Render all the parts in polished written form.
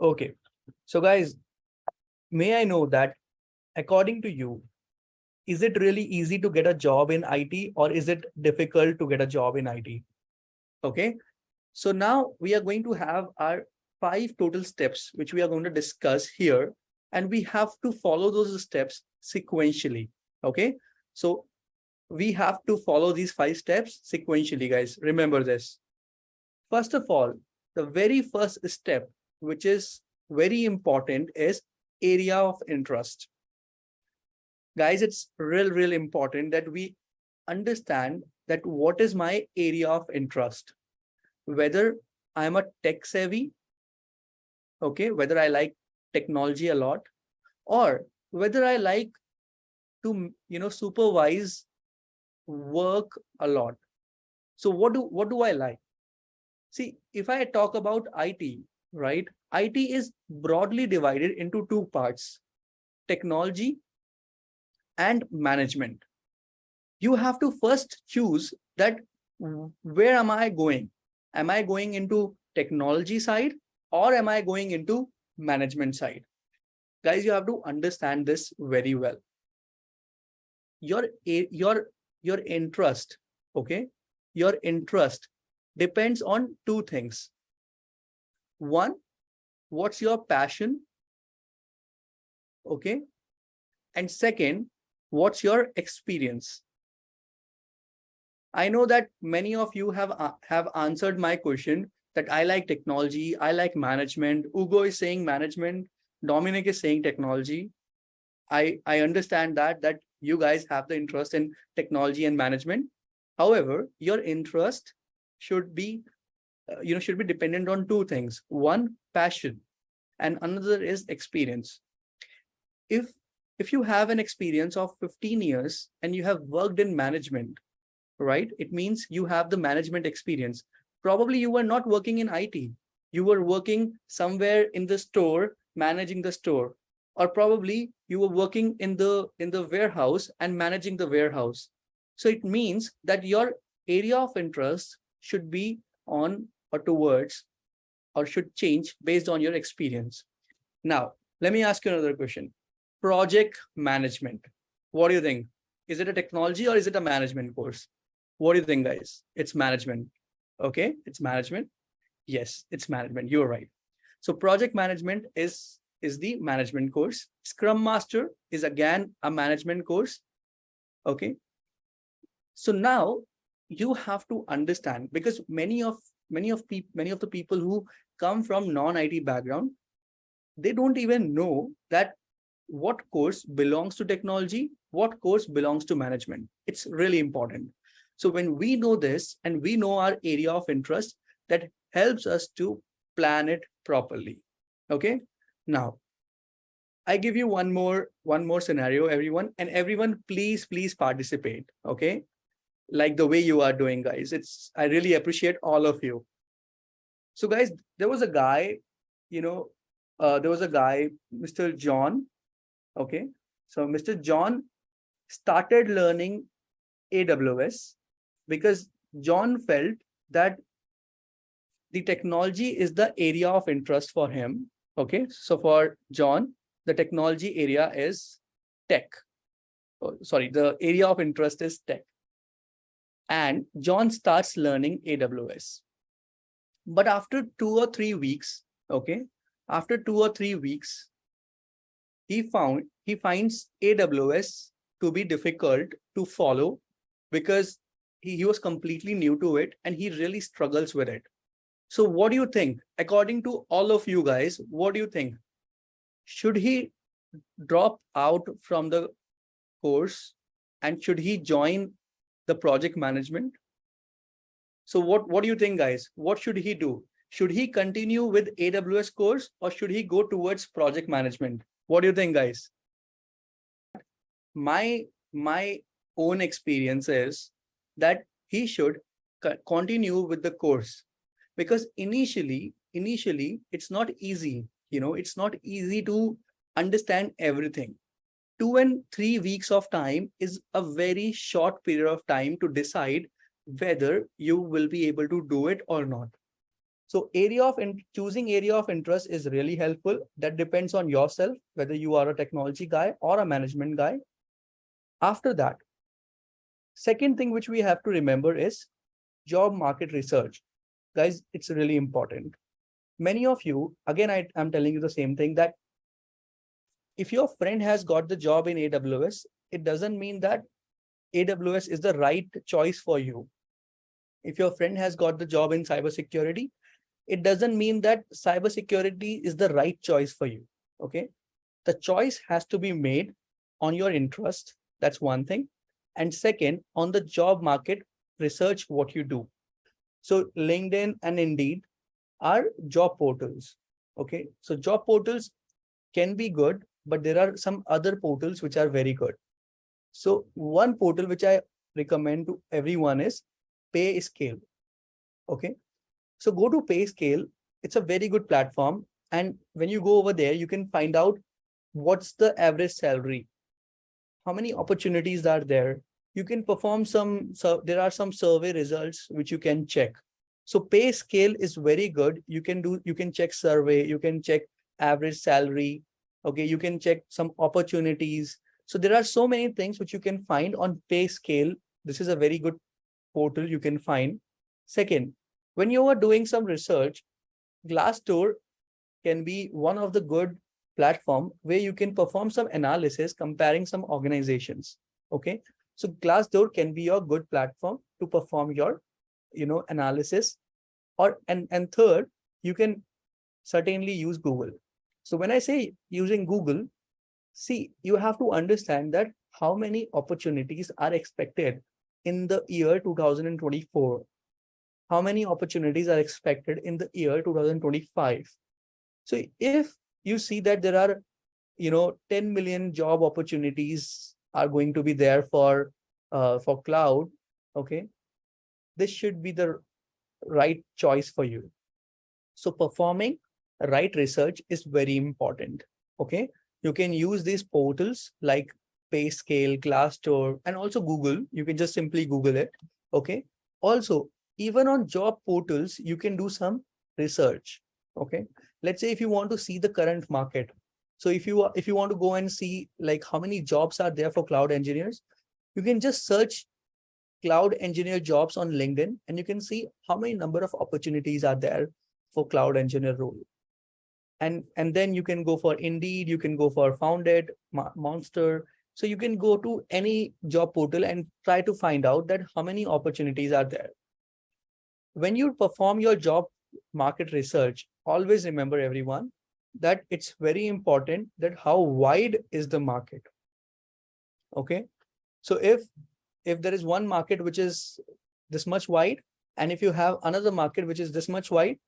Okay. So guys, may I know that according to you, is it really easy to get a job in IT or is it difficult to get a job in IT? Okay. So now we are going to have our 5 total steps, which we are going to discuss here. And we have to follow those steps sequentially. Okay. So we have to follow these 5 steps sequentially, guys. Remember this. First of all, the very first step, which is very important, is area of interest. Guys, it's real important that we understand that what is my area of interest, whether I'm a tech savvy, okay, whether I like technology a lot, or whether I like to, supervise work a lot. So what do I like? See, if I talk about IT, right? IT is broadly divided into 2 parts, technology and management. You have to first choose that where am I going? Am I going into technology side or am I going into management side? Guys, you have to understand this very well. Your interest, okay? Your interest depends on 2 things. One, what's your passion? Okay. And second, what's your experience? I know that many of you have answered my question that I like technology, I like management. Ugo is saying management, Dominic is saying technology. I understand that you guys have the interest in technology and management. However, your interest should be dependent on 2 things. One, passion, and another is experience. If you have an experience of 15 years and you have worked in management, right? It means you have the management experience. Probably you were not working in IT. You were working somewhere in the store, managing the store, or probably you were working in the warehouse and managing the warehouse. So it means that your area of interest should be on or towards or should change based on your experience. Now, let me ask you another question. Project management. What do you think? Is it a technology or is it a management course? What do you think, guys? It's management. Okay, it's management. Yes, it's management. You're right. So project management is the management course. Scrum Master is again a management course. Okay. So now you have to understand, because many of the people who come from non-IT background, they don't even know that what course belongs to technology, what course belongs to management. It's really important. So when we know this and we know our area of interest, that helps us to plan it properly. Okay. Now, I give you one more scenario, everyone, and everyone, please participate. Okay. Like the way you are doing, guys. I really appreciate all of you. So guys, there was a guy, Mr. John. Okay. So Mr. John started learning AWS because John felt that the technology is the area of interest for him. Okay. So for John, the technology area is tech. Oh, sorry, the area of interest is tech. And John starts learning AWS. But after 2 or 3 weeks, okay, after 2 or 3 weeks, he finds AWS to be difficult to follow because he was completely new to it and he really struggles with it. So what do you think? According to all of you guys, what do you think? Should he drop out from the course and should he join the project management? So what do you think, guys? What should he do? Should he continue with AWS course or should he go towards project management? What do you think, guys? My own experience is that he should continue with the course, because initially it's not easy. It's not easy to understand everything. 2 and 3 weeks of time is a very short period of time to decide whether you will be able to do it or not. So choosing area of interest is really helpful. That depends on yourself, whether you are a technology guy or a management guy. After that, second thing which we have to remember is job market research. Guys, it's really important. Many of you, again, I'm telling you the same thing, that if your friend has got the job in AWS, it doesn't mean that AWS is the right choice for you. If your friend has got the job in cybersecurity, it doesn't mean that cybersecurity is the right choice for you. Okay. The choice has to be made on your interest. That's one thing. And second, on the job market research, what you do. So LinkedIn and Indeed are job portals. Okay. So job portals can be good, but there are some other portals which are very good. So one portal which I recommend to everyone is PayScale. Okay. So go to PayScale. It's a very good platform. And when you go over there, you can find out what's the average salary, how many opportunities are there. You can perform there are some survey results which you can check. So PayScale is very good. You can check survey, you can check average salary. Okay, you can check some opportunities. So there are so many things which you can find on PayScale. This is a very good portal you can find. Second, when you are doing some research, Glassdoor can be one of the good platform where you can perform some analysis comparing some organizations. Okay, so Glassdoor can be your good platform to perform your analysis. And third, you can certainly use Google. So when I say using Google, see, you have to understand that how many opportunities are expected in the year 2024. How many opportunities are expected in the year 2025. So if you see that there are 10 million job opportunities are going to be there for cloud, okay, this should be the right choice for you. So performing right research is very important. Okay, you can use these portals like PayScale, Glassdoor, and also Google. You can just simply Google it. Okay, also even on job portals you can do some research. Okay, let's say if you want to see the current market, so if you want to go and see like how many jobs are there for cloud engineers, you can just search cloud engineer jobs on LinkedIn and you can see how many number of opportunities are there for cloud engineer role. And then you can go for Indeed, you can go for Founded, Monster. So you can go to any job portal and try to find out that how many opportunities are there. When you perform your job market research, always remember everyone that it's very important that how wide is the market. Okay, so if there is one market which is this much wide, and if you have another market which is this much wide,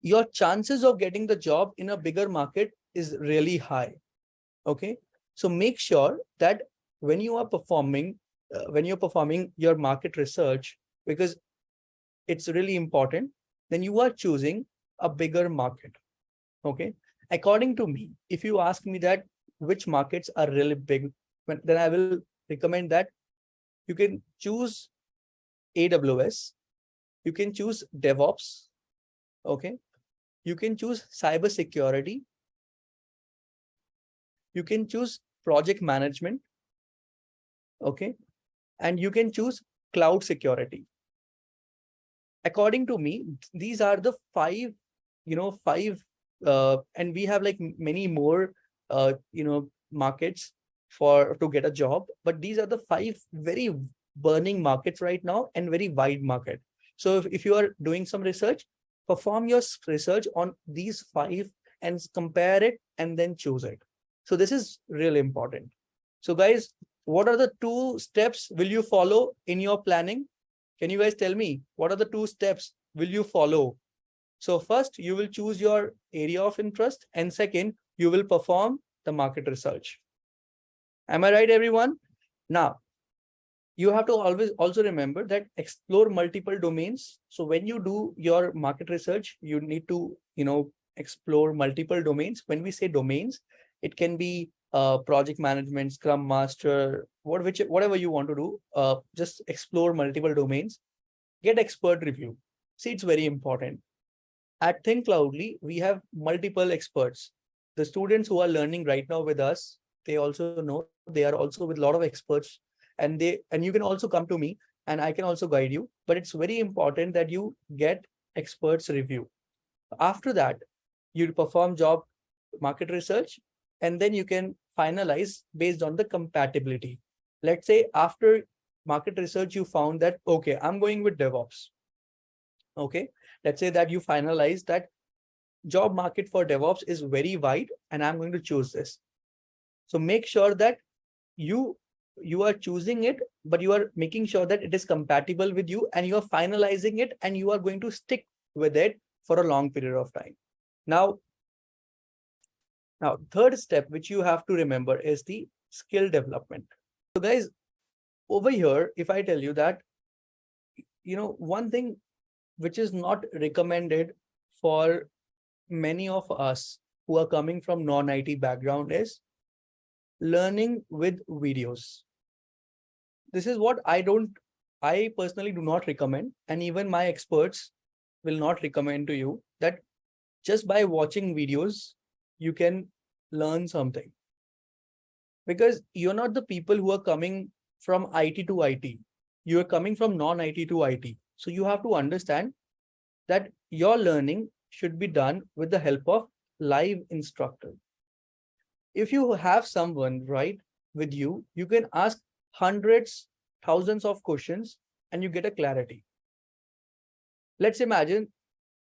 your chances of getting the job in a bigger market is really high. Okay, so make sure that when you are performing your market research, because it's really important, then you are choosing a bigger market. Okay, according to me, if you ask me that which markets are really big, then I will recommend that you can choose AWS, you can choose DevOps. Okay, you can choose cybersecurity, you can choose project management. Okay, and you can choose cloud security. According to me, these are the five, and we have like many more, markets to get a job, but these are the five very burning markets right now and very wide market. So if you are doing some research, perform your research on these five and compare it and then choose it. So this is really important. So guys, what are the 2 steps will you follow in your planning? Can you guys tell me what are the 2 steps will you follow? So first, you will choose your area of interest, and second, you will perform the market research. Am I right, everyone? Now, you have to always also remember that explore multiple domains. So when you do your market research, you need to, explore multiple domains. When we say domains, it can be project management, Scrum Master, whatever you want to do. Just explore multiple domains. Get expert review. See, it's very important. At Thinkcloudly, we have multiple experts. The students who are learning right now with us, they also know they are also with a lot of experts, and you can also come to me and I can also guide you. But it's very important that you get experts review. After that, you perform job market research, and then you can finalize based on the compatibility. Let's say after market research, you found that, okay, I'm going with DevOps. Okay, let's say that you finalize that job market for DevOps is very wide and I'm going to choose this. So make sure that you you are choosing it, but you are making sure that it is compatible with you and you are finalizing it and you are going to stick with it for a long period of time. Now, third step, which you have to remember is the skill development. So guys, over here, if I tell you that, one thing which is not recommended for many of us who are coming from non-IT background is learning with videos. This is what I personally do not recommend, and even my experts will not recommend to you that just by watching videos, you can learn something. Because you're not the people who are coming from IT to IT. You are coming from non-IT to IT. So you have to understand that your learning should be done with the help of live instructor. If you have someone right with you, you can ask hundreds, thousands of questions and you get a clarity. Let's imagine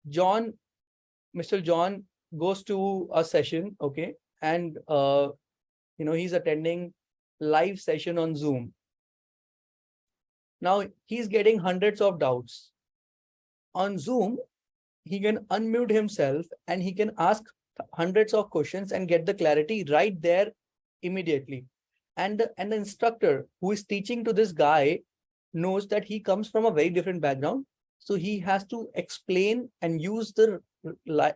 Mr. John goes to a session, okay, and he's attending live session on Zoom. Now he's getting hundreds of doubts. On Zoom, he can unmute himself and he can ask hundreds of questions and get the clarity right there immediately. And the instructor who is teaching to this guy knows that he comes from a very different background. So he has to explain and use the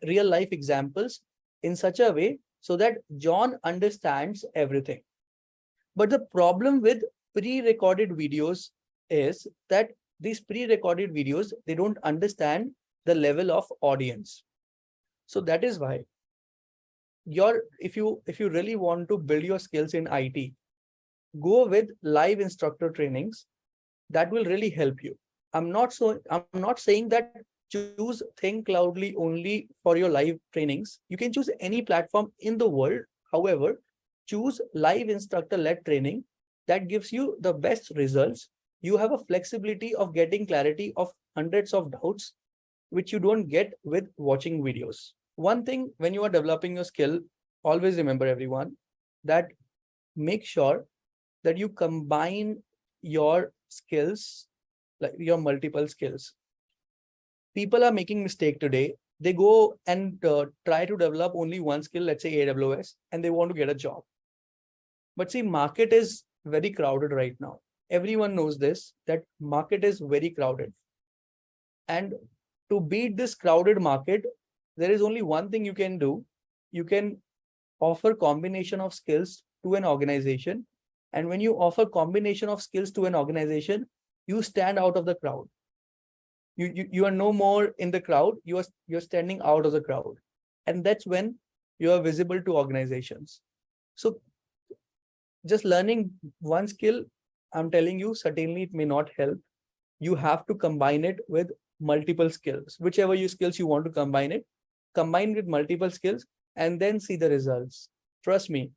real life examples in such a way so that John understands everything. But the problem with pre-recorded videos is that these pre-recorded videos, they don't understand the level of audience. So that is why if you really want to build your skills in IT, go with live instructor trainings. That will really help you. I'm not saying that choose Thinkcloudly only for your live trainings. You can choose any platform in the world. However, choose live instructor-led training that gives you the best results. You have a flexibility of getting clarity of hundreds of doubts, which you don't get with watching videos. One thing when you are developing your skill, always remember everyone that make sure that you combine your skills, like your multiple skills. People are making mistake today. They go and try to develop only one skill, let's say AWS, and they want to get a job. But see, market is very crowded right now. Everyone knows this, that market is very crowded. And to beat this crowded market, there is only one thing you can do. You can offer combination of skills to an organization. And when you offer combination of skills to an organization, you stand out of the crowd. You are no more in the crowd. You're standing out of the crowd. And that's when you are visible to organizations. So just learning one skill, I'm telling you, certainly it may not help. You have to combine it with multiple skills. Whichever skills you want to combine it, combine with multiple skills and then see the results. Trust me.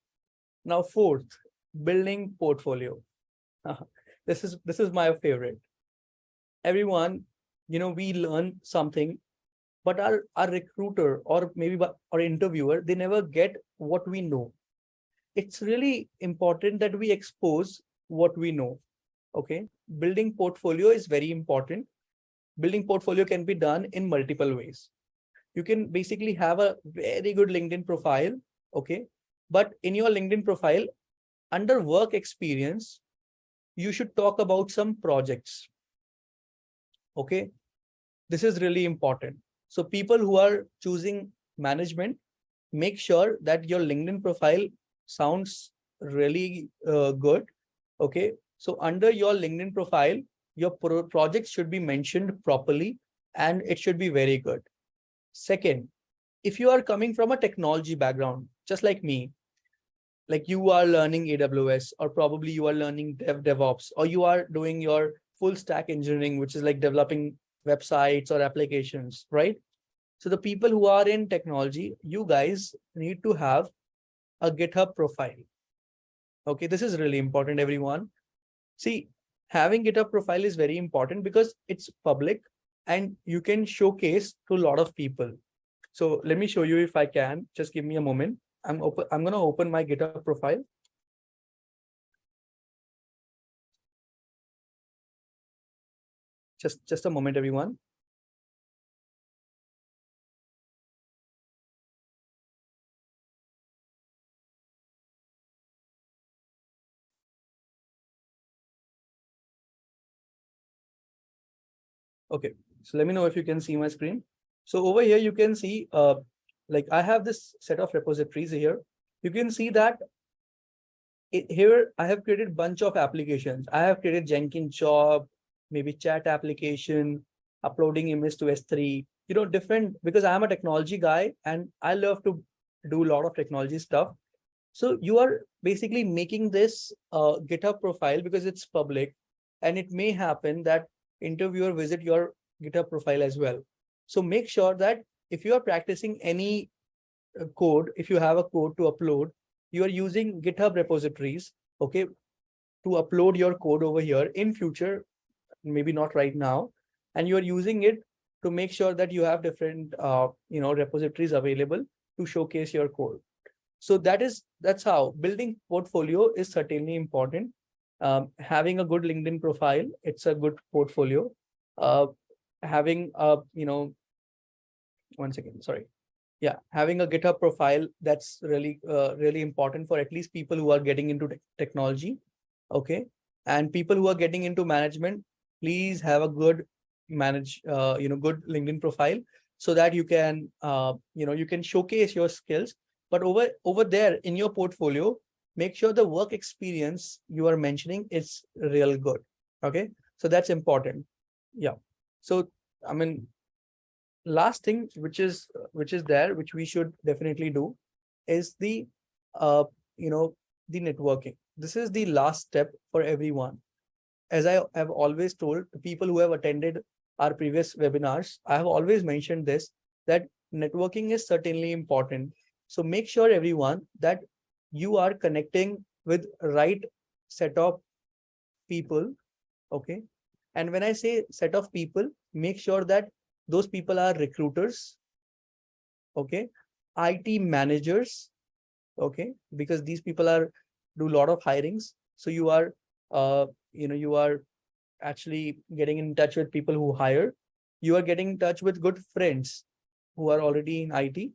Now, fourth, building portfolio. This is my favorite. Everyone, we learn something, but our recruiter or maybe our interviewer, they never get what we know. It's really important that we expose what we know. Okay. Building portfolio is very important. Building portfolio can be done in multiple ways. You can basically have a very good LinkedIn profile. Okay. But in your LinkedIn profile, under work experience, you should talk about some projects. Okay. This is really important. So people who are choosing management, make sure that your LinkedIn profile sounds really good. Okay. So under your LinkedIn profile, your projects should be mentioned properly and it should be very good. Second, if you are coming from a technology background, just like me, like you are learning AWS, or probably you are learning DevOps, or you are doing your full stack engineering, which is like developing websites or applications, right? So the people who are in technology, you guys need to have a GitHub profile. Okay, this is really important, everyone. See, having GitHub profile is very important because it's public and you can showcase to a lot of people. So let me show you if I can. Just give me a moment. I'm going to open my GitHub profile. Just a moment, everyone. Okay, so let me know if you can see my screen. So over here, you can see, like I have this set of repositories here. You can see that here I have created bunch of applications. I have created Jenkins job, maybe chat application, uploading image to S3, different, because I'm a technology guy and I love to do a lot of technology stuff. So you are basically making this GitHub profile because it's public, and it may happen that interviewer visit your GitHub profile as well. So make sure that if you are practicing any code, if you have a code to upload, you are using GitHub repositories, okay, to upload your code over here in future, maybe not right now, and you are using it to make sure that you have different repositories available to showcase your code. So that's how building portfolio is certainly important. Having a good LinkedIn profile, it's a good portfolio. Having a one second, sorry. Yeah, having a GitHub profile, that's really really important for at least people who are getting into technology. Okay, and people who are getting into management, please have a good good LinkedIn profile so that you can you can showcase your skills. But over there in your portfolio, make sure the work experience you are mentioning is real good. Okay, so that's important. Yeah. So I mean, last thing which is there, which we should definitely do, is the the networking. This is the last step for everyone. As I have always told the people who have attended our previous webinars, I have always mentioned this, that networking is certainly important. So make sure, everyone, that you are connecting with right set of people. Okay. And when I say set of people, make sure that those people are recruiters. Okay. IT managers. Okay. Because these people do a lot of hirings. So you are, you are actually getting in touch with people who hire. You are getting in touch with good friends who are already in IT.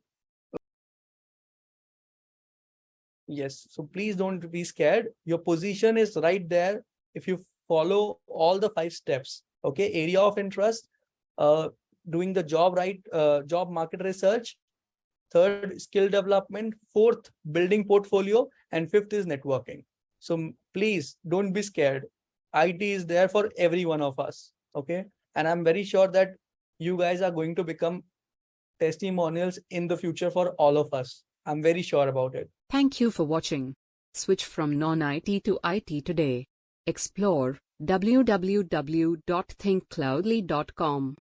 Yes. So please don't be scared. Your position is right there. If you follow all the 5 steps, okay, area of interest, doing the job right, job market research, 3rd, skill development, 4th, building portfolio, and 5th is networking. So please don't be scared. IT is there for every one of us. Okay. And I'm very sure that you guys are going to become testimonials in the future for all of us. I'm very sure about it. Thank you for watching. Switch from non-IT to IT today. Explore www.thinkcloudly.com.